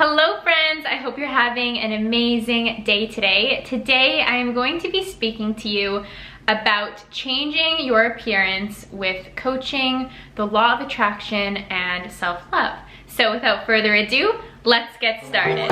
Hello friends, I hope you're having an amazing day today. Today I am going to be speaking to you about changing your appearance with coaching, the law of attraction, and self-love. So without further ado, let's get started.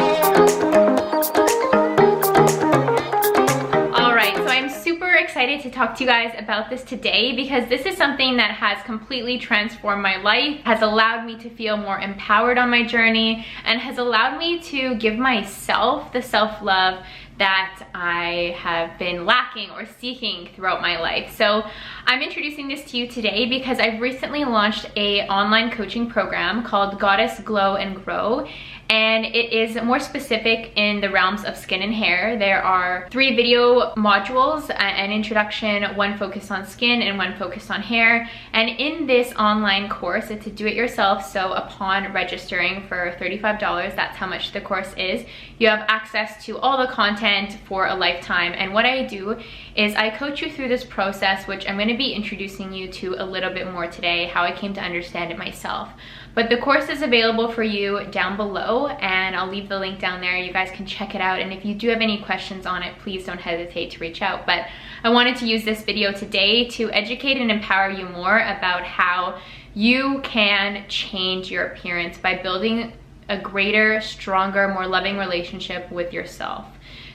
Alright, so I'm super excited to talk to you guys about this today because this is something that has completely transformed my life, has allowed me to feel more empowered on my journey, and has allowed me to give myself the self-love that I have been lacking or seeking throughout my life. So I'm introducing this to you today because I've recently launched an online coaching program called Goddess Glow and Grow, and it is more specific in the realms of skin and hair. There are 3 video modules, an introduction, one focused on skin and one focused on hair. And in this online course, it's a do-it-yourself, so upon registering for $35, that's how much the course is, you have access to all the content for a lifetime. And what I do is I coach you through this process, which I'm going to be introducing you to a little bit more today, how I came to understand it myself. But the course is available for you down below, and I'll leave the link down there. You guys can check it out, and if you do have any questions on it, please don't hesitate to reach out. But I wanted to use this video today to educate and empower you more about how you can change your appearance by building a greater, stronger, more loving relationship with yourself.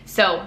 So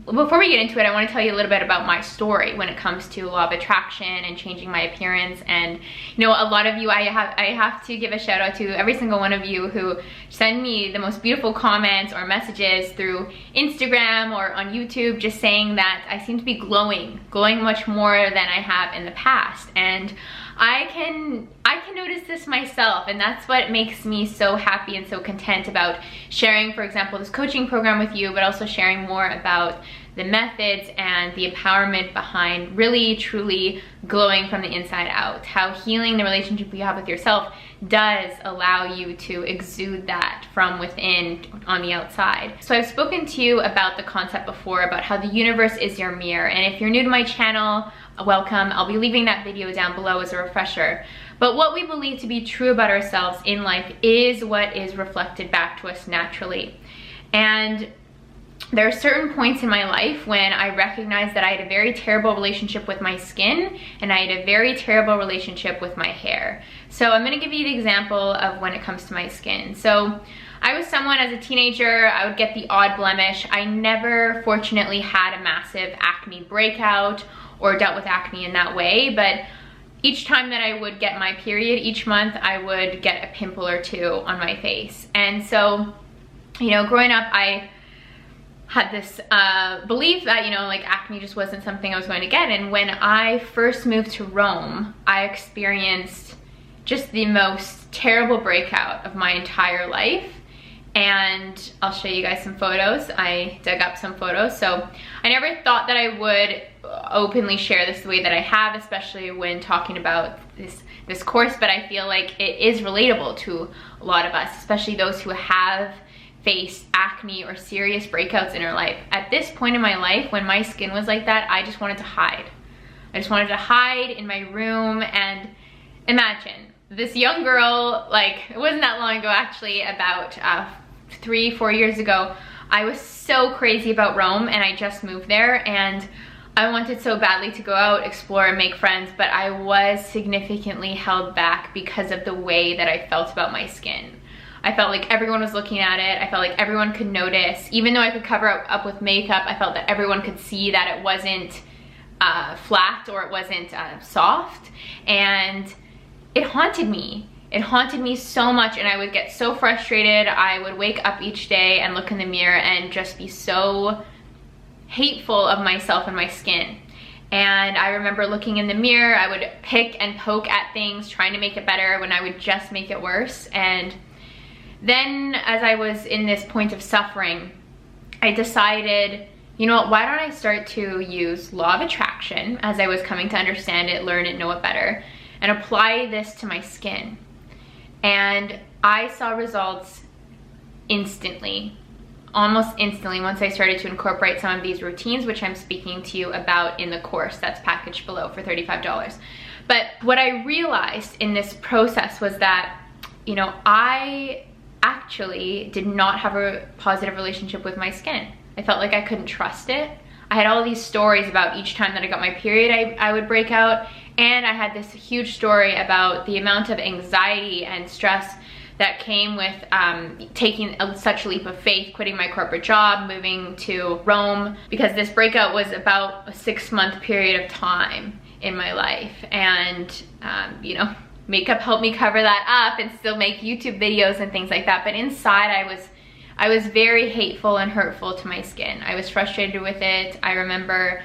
before we get into it, I want to tell you a little bit about my story when it comes to law of attraction and changing my appearance. And you know, a lot of you, I have to give a shout out to every single one of you who send me the most beautiful comments or messages through Instagram or on YouTube, just saying that I seem to be glowing much more than I have in the past. And I can notice this myself, and that's what makes me so happy and so content about sharing, for example, this coaching program with you, but also sharing more about the methods and the empowerment behind really truly glowing from the inside out, how healing the relationship you have with yourself does allow you to exude that from within on the outside. So I've spoken to you about the concept before about how the universe is your mirror, and if you're new to my channel, welcome. I'll be leaving that video down below as a refresher. But what we believe to be true about ourselves in life is what is reflected back to us naturally. And there are certain points in my life when I recognized that I had a very terrible relationship with my skin and I had a very terrible relationship with my hair. So I'm going to give you the example of when it comes to my skin. So I was someone as a teenager, I would get the odd blemish. I never, fortunately, had a massive acne breakout or dealt with acne in that way, but each time that I would get my period each month, I would get a pimple or 2 on my face. And so, you know, growing up, I had this belief that, you know, like acne just wasn't something I was going to get. And when I first moved to Rome, I experienced just the most terrible breakout of my entire life. And I'll show you guys some photos. I dug up some photos. So I never thought that I would openly share this the way that I have, especially when talking about this course, but I feel like it is relatable to a lot of us, especially those who have faced acne or serious breakouts in our life. At this point in my life, when my skin was like that, I just wanted to hide. I just wanted to hide in my room. And imagine this young girl, like, it wasn't that long ago actually, about 3-4 years ago, I was so crazy about Rome, and I just moved there, and I wanted so badly to go out, explore, and make friends, but I was significantly held back because of the way that I felt about my skin. I felt like everyone was looking at it. I felt like everyone could notice. Even though I could cover up with makeup, I felt that everyone could see that it wasn't flat or it wasn't soft, and it haunted me. It haunted me so much, and I would get so frustrated. I would wake up each day and look in the mirror and just be so hateful of myself and my skin. And I remember looking in the mirror, I would pick and poke at things, trying to make it better when I would just make it worse. And then as I was in this point of suffering, I decided, you know what, why don't I start to use law of attraction as I was coming to understand it, learn it, know it better, and apply this to my skin. And I saw results instantly, almost instantly, once I started to incorporate some of these routines, which I'm speaking to you about in the course that's packaged below for $35. But what I realized in this process was that, you know, I actually did not have a positive relationship with my skin. I felt like I couldn't trust it. I had all these stories about each time that I got my period, I would break out. And I had this huge story about the amount of anxiety and stress that came with taking such a leap of faith, quitting my corporate job, moving to Rome, because this breakout was about a 6-month period of time in my life. And, you know, makeup helped me cover that up and still make YouTube videos and things like that. But inside I was very hateful and hurtful to my skin. I was frustrated with it. I remember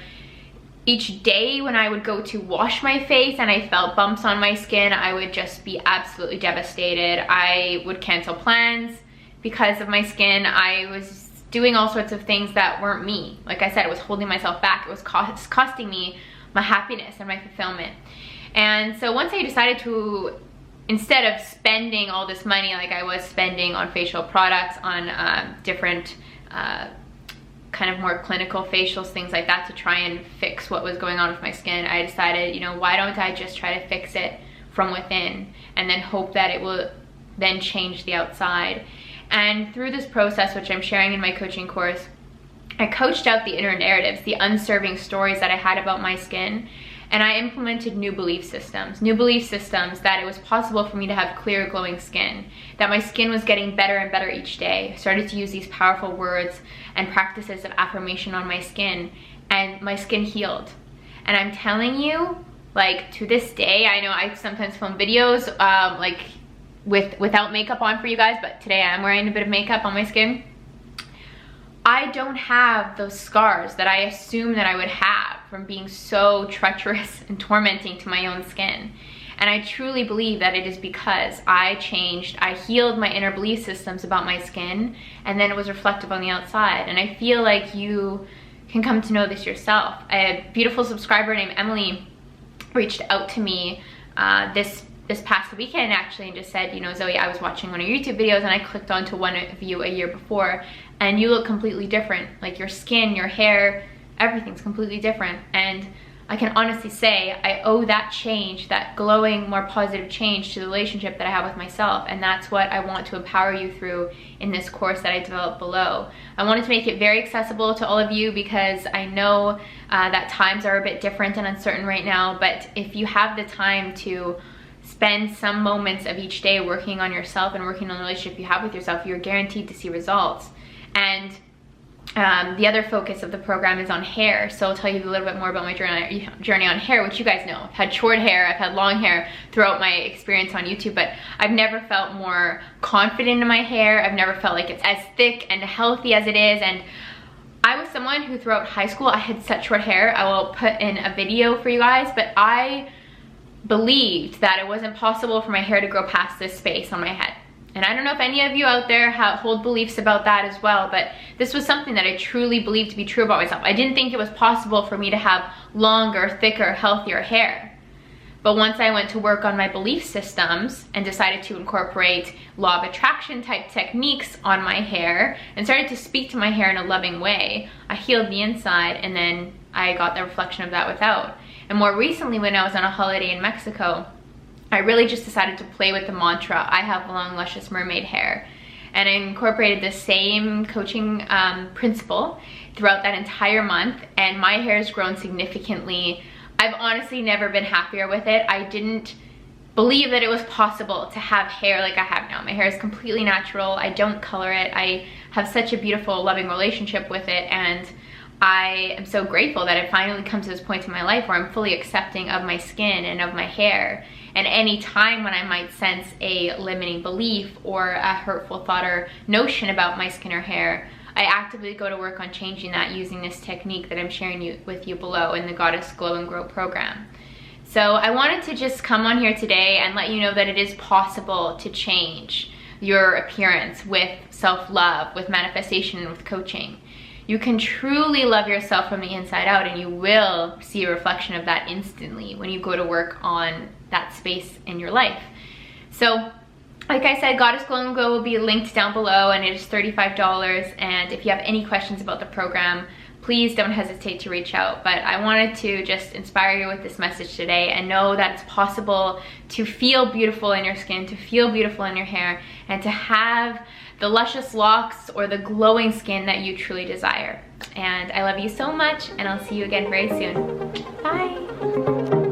each day when I would go to wash my face and I felt bumps on my skin, I would just be absolutely devastated. I would cancel plans because of my skin. I was doing all sorts of things that weren't me. Like I said, it was holding myself back. It was costing me my happiness and my fulfillment. And so once I decided to, instead of spending all this money like I was spending on facial products, on different kind of more clinical facials, things like that, to try and fix what was going on with my skin, I decided, you know, why don't I just try to fix it from within and then hope that it will then change the outside. And through this process, which I'm sharing in my coaching course, I coached out the inner narratives, the unserving stories that I had about my skin, and I implemented new belief systems that it was possible for me to have clear, glowing skin, that my skin was getting better and better each day. I started to use these powerful words and practices of affirmation on my skin, and my skin healed. And I'm telling you, like, to this day, I know I sometimes film videos like without makeup on for you guys, but today I'm wearing a bit of makeup on my skin. I don't have those scars that I assumed that I would have from being so treacherous and tormenting to my own skin. And I truly believe that it is because I changed, I healed my inner belief systems about my skin, and then it was reflective on the outside. And I feel like you can come to know this yourself. A beautiful subscriber named Emily reached out to me this past weekend actually, and just said, you know, Zoe, I was watching one of your YouTube videos and I clicked onto one of you a year before, and you look completely different. Like, your skin, your hair, everything's completely different. And I can honestly say I owe that change, that glowing, more positive change, to the relationship that I have with myself. And that's what I want to empower you through in this course that I developed below. I wanted to make it very accessible to all of you because I know that times are a bit different and uncertain right now. But if you have the time to spend some moments of each day working on yourself and working on the relationship you have with yourself, you're guaranteed to see results. And the other focus of the program is on hair. So I'll tell you a little bit more about my journey on hair, which you guys know. I've had short hair, I've had long hair throughout my experience on YouTube, but I've never felt more confident in my hair. I've never felt like it's as thick and healthy as it is. And I was someone who throughout high school, I had such short hair. I will put in a video for you guys, but I believed that it wasn't possible for my hair to grow past this space on my head. And I don't know if any of you out there hold beliefs about that as well, but this was something that I truly believed to be true about myself. I didn't think it was possible for me to have longer, thicker, healthier hair. But once I went to work on my belief systems and decided to incorporate law of attraction type techniques on my hair and started to speak to my hair in a loving way, I healed the inside, and then I got the reflection of that without. And more recently, when I was on a holiday in Mexico, I really just decided to play with the mantra, I have long, luscious mermaid hair. And I incorporated the same coaching principle throughout that entire month, and my hair has grown significantly. I've honestly never been happier with it. I didn't believe that it was possible to have hair like I have now. My hair is completely natural. I don't color it. I have such a beautiful, loving relationship with it, and I am so grateful that it finally comes to this point in my life where I'm fully accepting of my skin and of my hair. And any time when I might sense a limiting belief or a hurtful thought or notion about my skin or hair, I actively go to work on changing that using this technique that I'm sharing with you below in the Goddess Glow and Grow program. So I wanted to just come on here today and let you know that it is possible to change your appearance with self-love, with manifestation, and with coaching. You can truly love yourself from the inside out, and you will see a reflection of that instantly when you go to work on that space in your life. So, like I said, Goddess Glow and Go will be linked down below, and it is $35. And if you have any questions about the program, please don't hesitate to reach out. But I wanted to just inspire you with this message today and know that it's possible to feel beautiful in your skin, to feel beautiful in your hair, and to have the luscious locks or the glowing skin that you truly desire. And I love you so much, and I'll see you again very soon. Bye.